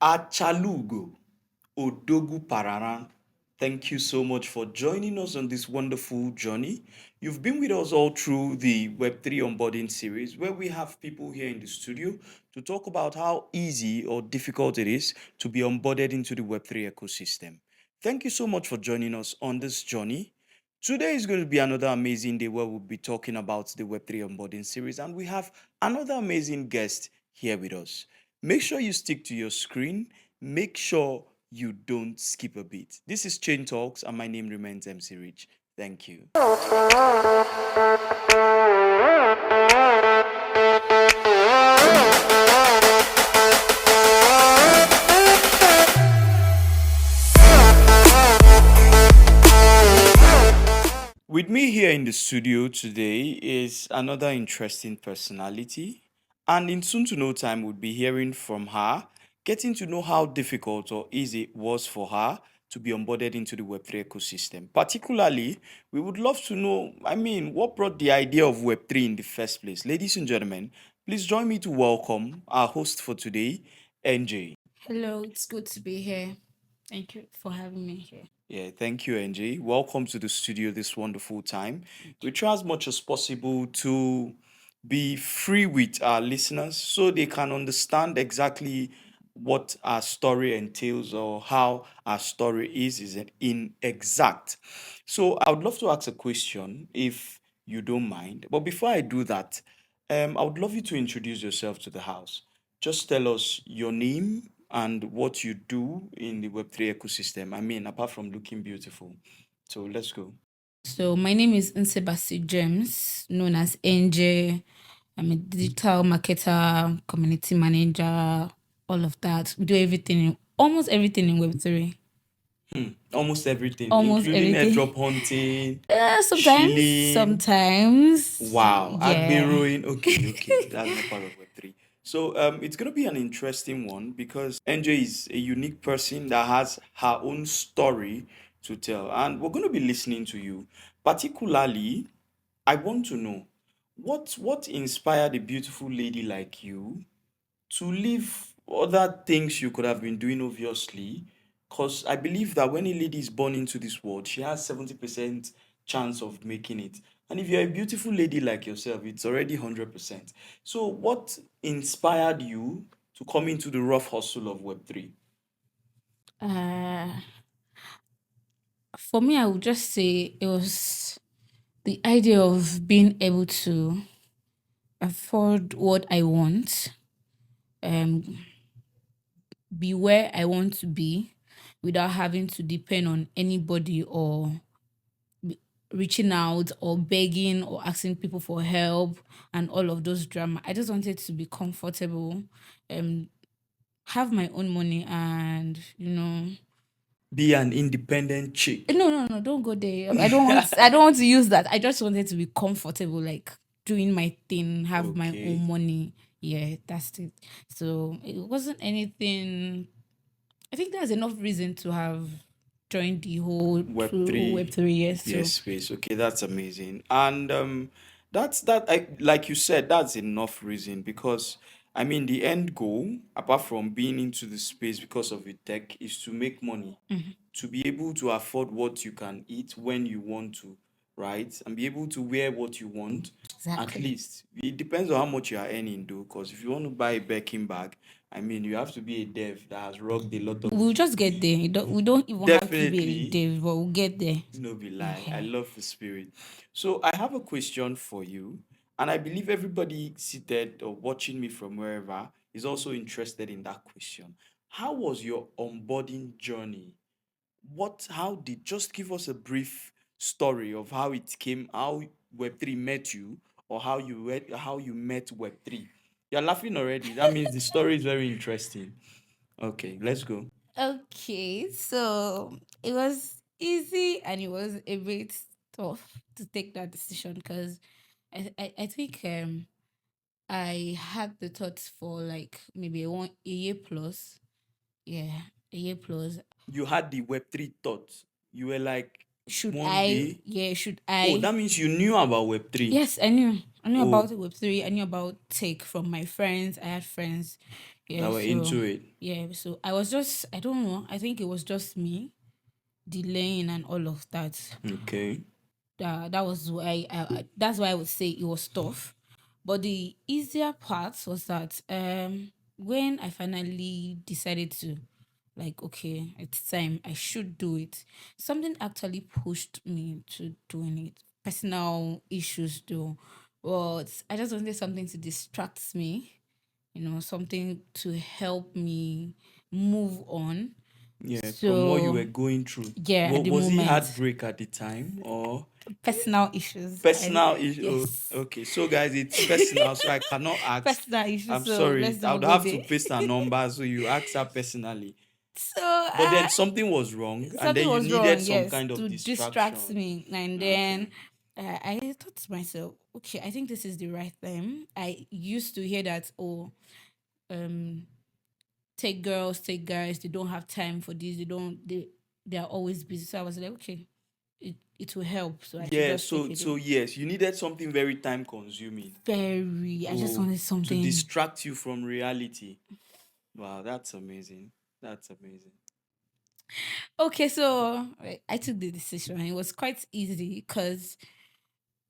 Achalugo Odogu Pararan. Thank you so much for joining us on this wonderful journey. You've been with us all through the Web3 Onboarding Series, where we have people here in the studio to talk about how easy or difficult it is to be onboarded into the Web3 ecosystem. Thank you so much for joining us on this journey. Today is going to be another amazing day where we'll be talking about the Web3 Onboarding Series, and we have another amazing guest here with us. Make sure you stick to your screen. Make sure you don't skip a beat. This is Chain Talks, and my name remains MC Rich. Thank you. With me here in the studio today is another interesting personality, and in soon to no time, we'll be hearing from her, getting to know how difficult or easy it was for her to be onboarded into the Web3 ecosystem. Particularly, we would love to know, what brought the idea of Web3 in the first place? Ladies and gentlemen, please join me to welcome our host for today, NJ. Hello, it's good to be here. Thank you for having me here. Yeah, thank you, NJ. Welcome to the studio this wonderful time. We try as much as possible to be free with our listeners so they can understand exactly what our story entails or how our story is in exact. So I would love to ask a question if you don't mind. But before I do that, I would love you to introduce yourself to the house. Just tell us your name and what you do in the Web3 ecosystem. Apart from looking beautiful. So let's go. So, my name is Nsebasi James, known as NJ. I'm a digital marketer, community manager, all of that. We do everything, almost everything in Web3. Almost everything, Almost including everything. airdrop hunting, Sometimes, shilling. sometimes. Wow, Yeah. Agberoing. Okay, okay, that's not part of Web3. So it's gonna be an interesting one because NJ is a unique person that has her own story to tell, and we're gonna be listening to you. Particularly, I want to know what inspired a beautiful lady like you to leave other things you could have been doing, obviously, because I believe that when a lady is born into this world, she has 70% chance of making it. And if you're a beautiful lady like yourself, it's already 100%. So, what inspired you to come into the rough hustle of Web3? Uh, for me, I would just say it was the idea of being able to afford what I want, um, be where I want to be without having to depend on anybody or reaching out or begging or asking people for help and all of those drama. I just wanted to be comfortable, um, have my own money and Be an independent chick. no, don't go there. I don't want to use that. I just wanted to be comfortable, like doing my thing, have my own Okay. money. Yeah, that's it. So it wasn't anything. I think there's enough reason to have joined the whole Web Web3. 3 years. Yes, So space. Okay, that's amazing. And that's that I like you said, that's enough reason because the end goal, apart from being into the space because of the tech, is to make money, to be able to afford what you can eat when you want to, right? And be able to wear what you want. At exactly. least it depends on how much you are earning, though. Because if you want to buy a Birkin bag, you have to be a dev that has rocked a lot of. We'll just get there. We don't even have to be a Definitely. dev, but we'll get there. No be lie. I Yeah. love the spirit. So I have a question for you, and I believe everybody seated or watching me from wherever is also interested in that question. How was your onboarding journey? How did just give us a brief story of how it came, how Web3 met you, or how you met Web3? You're laughing already. That means the story is very interesting. Okay, let's go. Okay, so it was easy and it was a bit tough to take that decision because I think I had the thoughts for like maybe a year plus. Yeah, a year plus. You had the Web3 thoughts. You were like, Should one I? day. Yeah, should Oh, I? that means you knew about Web3. Yes, I knew. I knew Oh, about Web3. I knew about tech from my friends. I had friends, That Yeah, were so into it. I was just, I don't know, I think it was just me delaying and all of that. Okay. That was why that's why I would say it was tough. But the easier part was that when I finally decided to, like, okay, it's time, I should do it. Something actually pushed me to doing it. Personal issues though. But I just wanted something to distract me, something to help me move on. Yeah, from what you So were going through. yeah, at the Was he moment, heartbreak at the time or personal issues. personal issue? Yes, Oh, okay, so guys, it's personal, so I cannot ask. personal issues. I'm So sorry, let's I not would go have to there. paste a number so you ask her personally. So But then something was wrong, and something then you was wrong. needed some Yes, kind of to distract distraction. me, and then Okay. I thought to myself, okay, I think this is the right time. I used to hear that, oh, um, take guys. They don't have time for this. They are always busy. So I was like, okay, it will help. So I should Yeah, just take so it so in. yes, you needed something very time consuming. Very. I just Oh, wanted to something. distract you from reality. Wow, that's amazing. That's amazing. Okay, so I took the decision. It was quite easy because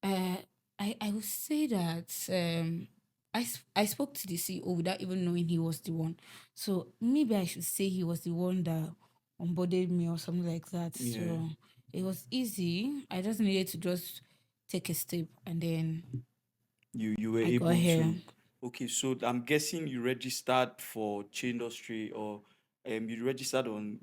uh, I would say that I spoke to the CEO without even knowing he was the one. So maybe I should say he was the one that onboarded me or something like that. Yeah. So it was easy. I just needed to just take a step and then You were I got able here. to. Okay, so I'm guessing you registered for chain industry or you registered on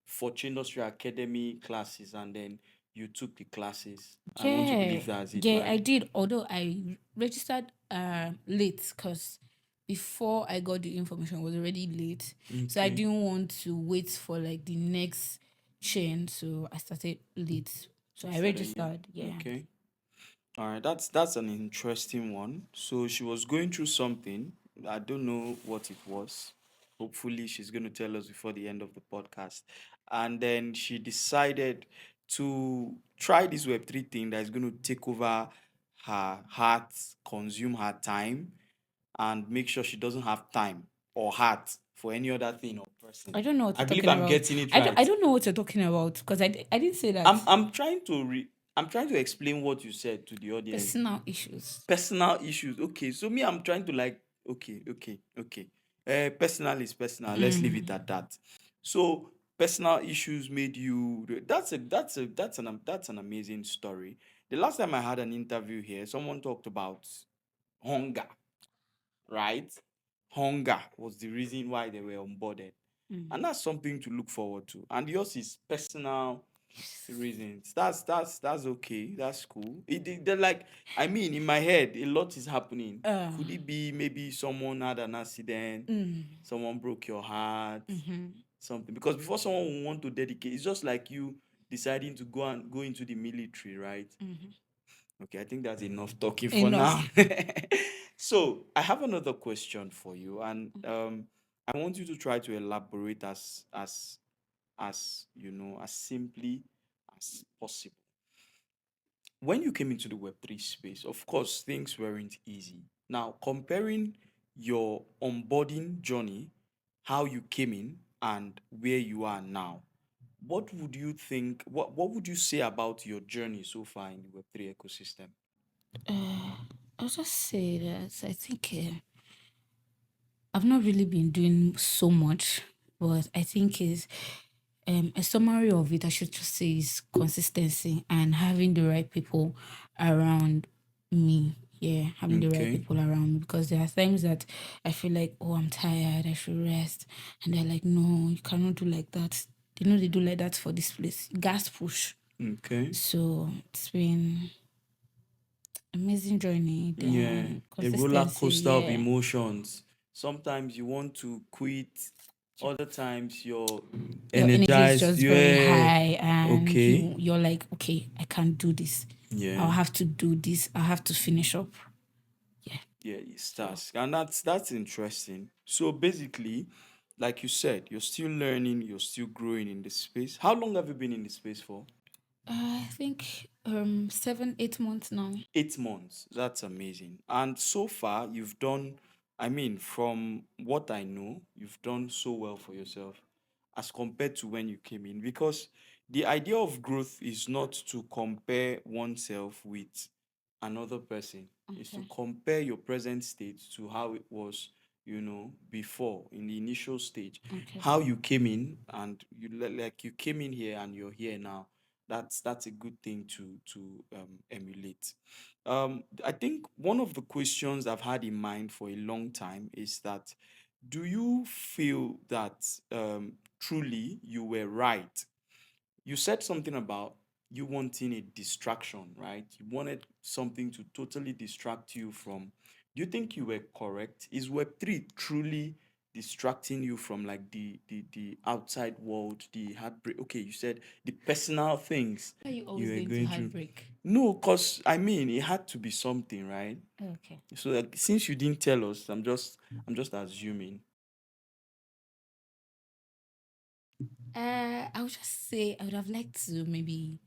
for chain industry academy classes and then you took the classes. I want to Yeah, believe that's it, yeah, I right? did. Although I registered late because before I got the information, it was already late. So I Okay. didn't want to wait for like the next chain. So I started late. So You I started, yeah. registered. Yeah. Okay. All right, that's an interesting one. So she was going through something. I don't know what it was. Hopefully, she's going to tell us before the end of the podcast. And then she decided to try this Web3 thing that is going to take over her heart, consume her time, and make sure she doesn't have time or heart for any other thing or person. I don't know what I you're believe talking I'm about. getting it I right. don't know what you're talking about because I didn't say that. I'm trying to I'm trying to explain what you said to the audience. Personal issues. Personal issues. Okay, so me, I'm trying to like, okay. Personal is personal. Let's leave it Mm. at that. So personal issues made you. That's an amazing story. The last time I had an interview here, someone talked about hunger, right? Hunger was the reason why they were onboarded, and Mm. that's something to look forward to. And yours is personal reasons. That's okay. That's cool. They're like, I mean, in my head, a lot is happening. Uh, Could it be maybe someone had an accident, mm. someone broke your heart, Mm-hmm. something? Because before someone will want to dedicate, it's just like you deciding to go into the military, right? Mm-hmm. Okay, I think that's enough talking for now. Enough. So I have another question for you, and I want you to try to elaborate as as simply as possible. When you came into the Web3 space, of course, things weren't easy. Now, comparing your onboarding journey, how you came in, and where you are now, what would you think? What would you say about your journey so far in the Web3 ecosystem? Uh, I'll just say that I think I've not really been doing so much, but I think is a summary of it. I should just say is consistency and having the right people around me. Yeah, having the right Okay. people around me because there are times that I feel like, oh, I'm tired, I should rest, and they're like, no, you cannot do like that. They know they do like that for this place. Gas push. Okay. So it's been amazing journey. Yeah. Then A roller consistency. coaster of Yeah. emotions. Sometimes you want to quit, other times you're Your energy is energized. just very Yeah. high and Okay. you're like, okay, I can't do this. Yeah. I'll have to do this. I'll have to finish up. Yeah. Yeah, it's So task. And that's interesting. So basically, like you said, you're still learning, you're still growing in this space. How long have you been in this space for? I think 7, 8 months now. 8 months. That's amazing. And so far, you've done, I mean, from what I know, you've done so well for yourself as compared to when you came in, because the idea of growth is not to compare oneself with another person. It's to Okay. compare your present state to how it was, before in the initial stage. Okay. How you came in, and like you came in here and you're here now. That's a good thing to emulate. I think one of the questions I've had in mind for a long time is that, do you feel that truly you were right? You said something about you wanting a distraction, right? You wanted something to totally distract you from. Do you think you were correct? Is Web3 truly distracting you from like the outside world, the heartbreak? Okay, you said the personal things Why are you you always were going to going through. heartbreak? No, because I mean it had to be something, right? Okay. So like, since you didn't tell us, I'm just assuming. I would just say I would have liked to maybe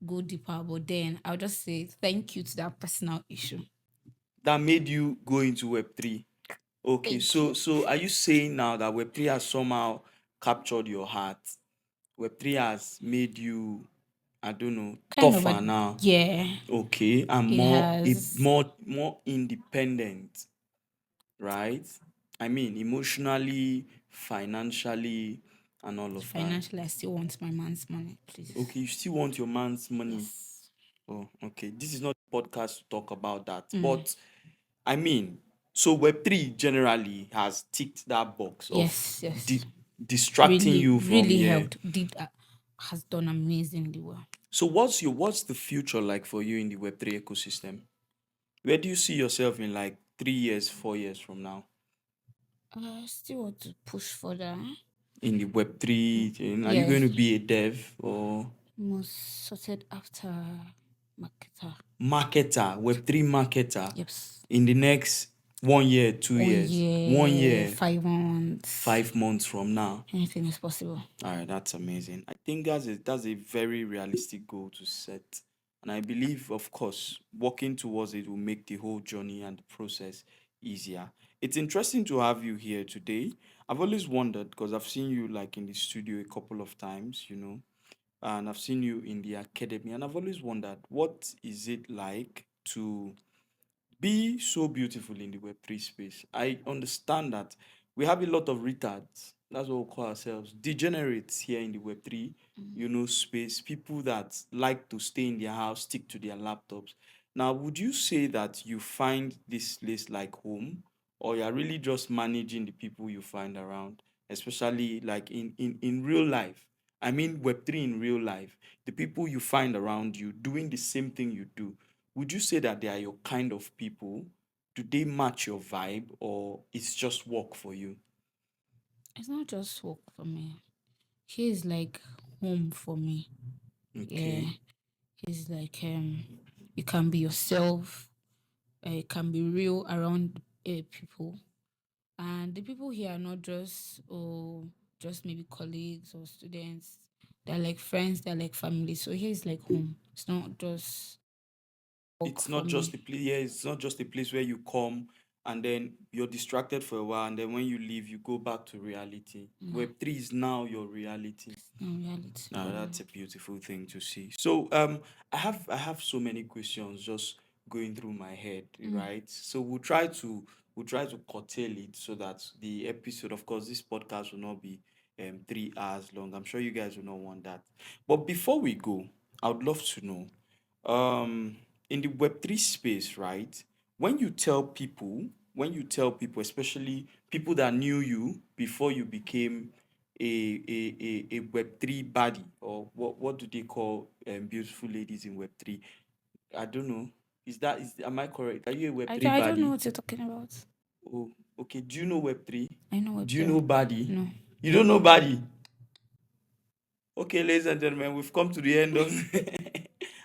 go deeper, but then I would just say thank you to that personal issue. That made you go into Web3. Okay, Thank so you. so are you saying now that Web3 has somehow captured your heart? Web3 has made you, I don't know, Kind of tougher a now. yeah. Okay, and It has more independent, right? I mean, emotionally, financially, and all of that. financially. I still want my man's money, please. Okay, you still want your man's money. Yes. Oh, okay. This is not a podcast to talk about that. Mm. But I mean, so Web3 generally has ticked that box of Yes. Yes. di- distracting Really, you from, really yeah. helped. Did has done amazingly well. So what's the future like for you in the Web3 ecosystem? Where do you see yourself in like 3 years, 4 years from now? I still want to push further. In the Web3, are you going Yes. to be a dev or Most sorted after marketer. marketer, Web3 marketer Yes. in the next 1 year, two One years, one year, year, 5 months. 5 months from now? Anything is possible. All right, that's amazing. I think that's a very realistic goal to set. And I believe, of course, working towards it will make the whole journey and the process easier. It's interesting to have you here today. I've always wondered because I've seen you like in the studio a couple of times, and I've seen you in the academy, and I've always wondered what is it like to be so beautiful in the Web3 space. I understand that we have a lot of retards. That's what we call ourselves. Degenerates here in the Web3, space. People that like to stay in their house, stick to their laptops. Now, would you say that you find this place like home, or you're really just managing the people you find around, especially like in real life? I mean, Web3 in real life, the people you find around you doing the same thing you do, would you say that they are your kind of people? Do they match your vibe, or it's just work for you? It's not just work for me. He's like home for me. Yeah. Okay. He's like you can be yourself. You can be real around people. And the people here are not just maybe colleagues or students. They're like friends, they're like family. So here is like home. It's not just work It's for not just a me. place, yeah, it's not just a place where you come and then you're distracted for a while, and then when you leave, you go back to reality. No, Web3 is now your reality. it's not reality. Now Yeah. that's a beautiful thing to see. So I have so many questions just going through my head, Mm. right? So we'll try to curtail it so that the episode, of course, this podcast will not be 3 hours long. I'm sure you guys will not want that. But before we go, I would love to know, um in the Web3 space, right? When you tell people, especially people that knew you before you became a Web3 baddie, or what do they call beautiful ladies in Web3? I don't know. Am I correct? Are you a Web3 I don't know baddie? what you're talking about. Oh, okay. Do you know Web3? I know Do you Web3. know baddie? No. You don't know baddie? Okay, ladies and gentlemen, we've come to the end of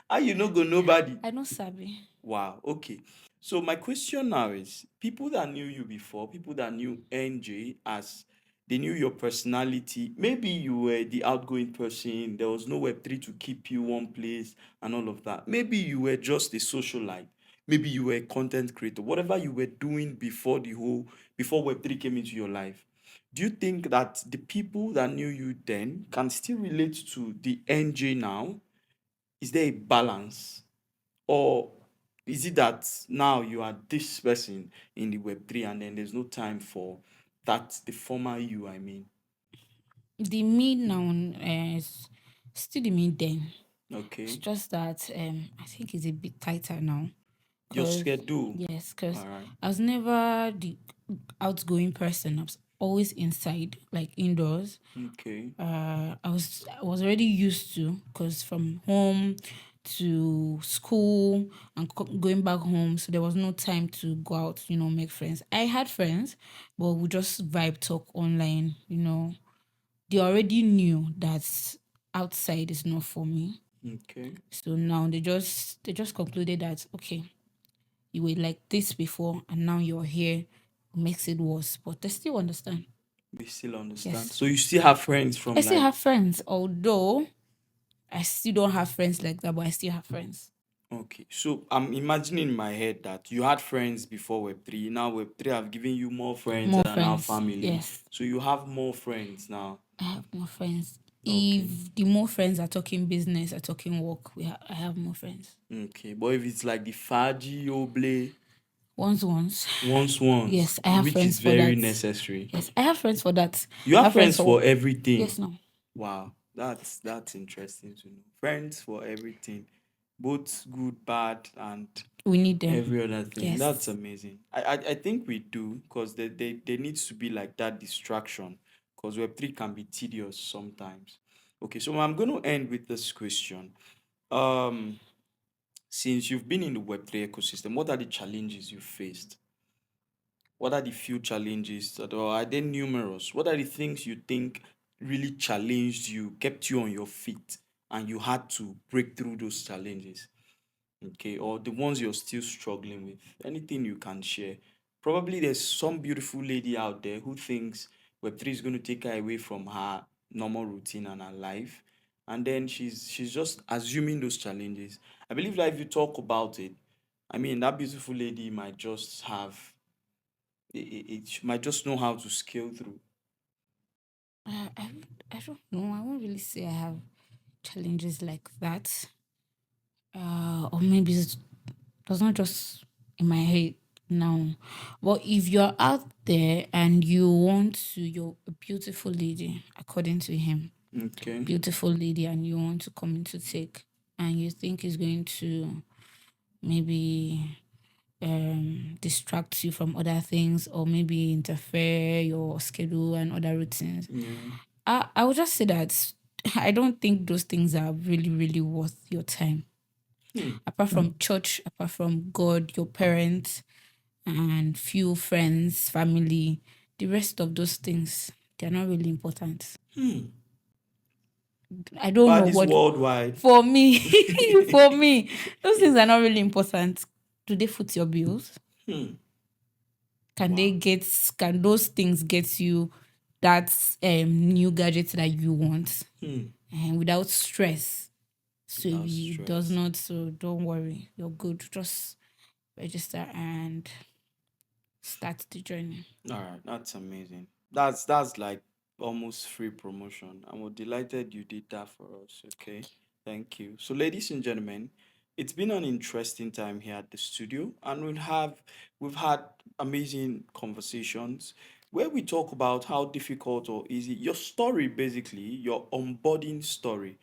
how you know go nobody. I know Sabi. Wow. Okay. So my question now is, people that knew you before, people that knew NJ as they knew your personality. Maybe you were the outgoing person. There was no Web3 to keep you one place and all of that. Maybe you were just a socialite. Maybe you were a content creator. Whatever you were doing before the whole before Web3 came into your life. Do you think that the people that knew you then can still relate to the NJ now? Is there a balance? Or is it that now you are this person in the Web3 and then there's no time for that, the former you, I mean? The me now is still the me then. It's Okay. just that I think it's a bit tighter now. Your Cause schedule. yes, All cause right. I was never the outgoing person. I was always inside, like indoors. Okay. I was already used to, because from home to school and going back home, so there was no time to go out, make friends. I had friends, but we just vibe talk online. They already knew that outside is not for me. Okay. So now they just concluded that, okay, you were like this before and now you're here, makes it worse. But they still understand. We still understand. Yes. So you still have friends I from still like, have friends, although I still don't have friends like that, but I still have friends. okay. So I'm imagining in my head that you had friends before Web3. Now Web3 have given you more friends More that are now friends. family. Yes. So you have more friends now. I have more friends. Okay. If the more friends are talking business, are talking work, I have more friends. Okay. But if it's like the Faji Oble, Once. once, Yes, I have which friends is for very that. necessary. Yes, I have friends for that. You I have have friends friends for for, everything. yes, no. Wow, that's interesting to know. Friends for everything, both good, bad, and We need them. every other thing. That's Yes. amazing. I think we do because there needs to be like that distraction because Web3 can be tedious sometimes. Okay, so I'm going to end with this question. Um, since you've been in the Web3 ecosystem, what are the challenges you faced? What are the few challenges that, or are they numerous? What are the things you think really challenged you, kept you on your feet, and you had to break through those challenges? Okay, or the ones you're still struggling with? Anything you can share? Probably there's some beautiful lady out there who thinks Web3 is going to take her away from her normal routine and her life. And then she's just assuming those challenges. I believe that if you talk about it, I mean, that beautiful lady might just have it might just know how to scale through. I don't know. I won't really say I have challenges like that. Or maybe it does not just in my head now. But if you're out there and you're a beautiful lady, according to him, Okay. beautiful lady, and you want to come into tech, and you think is going to maybe distract you from other things or maybe interfere your schedule and other routines. Yeah. I would just say that I don't think those things are really, really worth your time. Hmm. Apart from church, apart from God, your parents, and few friends, family, the rest of those things, they're not really important. Hmm. I don't know Bad is what worldwide. for me, for me, those things are not really important. Do they foot your bills? Hmm. Can they Wow. get can those things get you that new gadget that you want Hmm. and without stress? So if Without it does stress. not, so don't worry, you're good. Just register and start the journey. All right, that's amazing. That's like almost free promotion. I'm delighted you did that for us. Okay, thank you. So, ladies and gentlemen, it's been an interesting time here at the studio, and we've had amazing conversations where we talk about how difficult or easy your story, basically your onboarding story.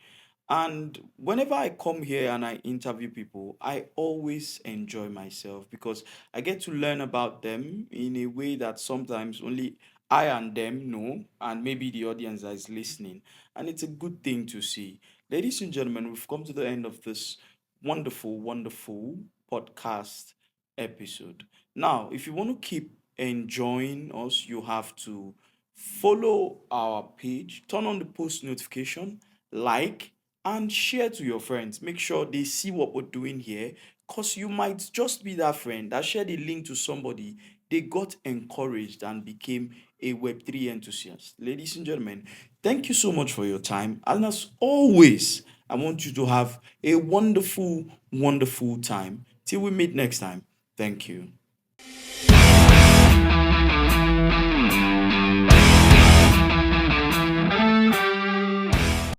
And whenever I come here and I interview people, I always enjoy myself because I get to learn about them in a way that sometimes only I and them know, and maybe the audience that is listening. And it's a good thing to see. Ladies and gentlemen, we've come to the end of this wonderful, wonderful podcast episode. Now, if you want to keep enjoying us, you have to follow our page, turn on the post notification, like, and share to your friends. Make sure they see what we're doing here because you might just be that friend that shared a link to somebody. They got encouraged and became a Web3 enthusiast. Ladies and gentlemen, thank you so much for your time. And as always, I want you to have a wonderful, wonderful time. Till we meet next time. Thank you.